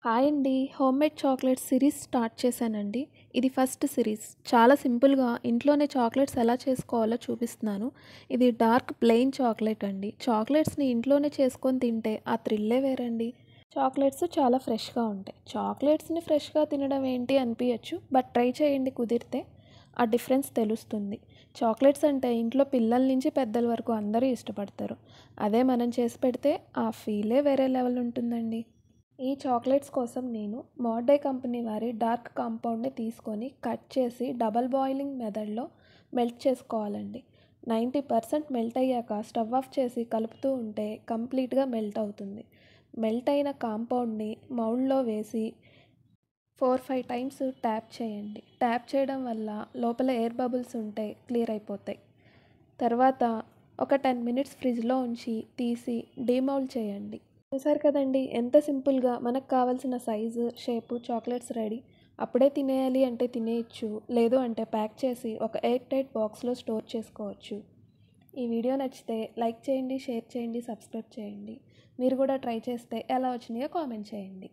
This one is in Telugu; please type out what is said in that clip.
హాయ్ అండి. హోమ్‌మేడ్ చాక్లెట్స్ సిరీస్ స్టార్ట్ చేశానండి. ఇది ఫస్ట్ సిరీస్. చాలా సింపుల్‌గా ఇంట్లోనే చాక్లెట్స్ ఎలా చేసుకోవాలో చూపిస్తున్నాను. ఇది డార్క్ ప్లెయిన్ చాక్లెట్ అండి. చాక్లెట్స్‌ని ఇంట్లోనే చేసుకొని తింటే ఆ థ్రిల్లే వేరండి. చాక్లెట్స్ చాలా ఫ్రెష్‌గా ఉంటాయి. చాక్లెట్స్‌ని ఫ్రెష్‌గా తినడం ఏంటి అనిపియచ్చు. బట్ ట్రై చేయండి కుదిరితే. ఆ డిఫరెన్స్ తెలుస్తుంది. చాక్లెట్స్ అంటే ఇంట్లో పిల్లల నుంచి పెద్దల వరకు అందరూ ఇష్టపడతారు. అదే మనం చేసి పెడితే ఆ ఫీలే వేరే లెవెల్ ఉంటుందండి. ఈ చాక్లెట్స్ కోసం నేను మోర్డే కంపెనీ వారి డార్క్ కాంపౌండ్ని తీసుకొని కట్ చేసి డబల్ బాయిలింగ్ మెథడ్లో మెల్ట్ చేసుకోవాలండి. 90% మెల్ట్ అయ్యాక స్టవ్ ఆఫ్ చేసి కలుపుతూ ఉంటే కంప్లీట్గా మెల్ట్ అవుతుంది. మెల్ట్ అయిన కాంపౌండ్ని మౌల్డ్లో వేసి 4-5 టైమ్స్ ట్యాప్ చేయండి. ట్యాప్ చేయడం వల్ల లోపల ఎయిర్ బబుల్స్ ఉంటే క్లియర్ అయిపోతాయి. తర్వాత ఒక 10 మినిట్స్ ఫ్రిడ్జ్లో ఉంచి తీసి డీమౌల్డ్ చేయండి. చూసారు కదండి ఎంత సింపుల్గా మనకు కావాల్సిన సైజు షేపు చాక్లెట్స్ రెడీ. అప్పుడే తినేయాలి అంటే తినేయచ్చు, లేదు అంటే ప్యాక్ చేసి ఒక ఎయిర్ టైట్ బాక్స్లో స్టోర్ చేసుకోవచ్చు. ఈ వీడియో నచ్చితే లైక్ చేయండి, షేర్ చేయండి, సబ్స్క్రైబ్ చేయండి. మీరు కూడా ట్రై చేస్తే ఎలా వచ్చినాయో కామెంట్ చేయండి.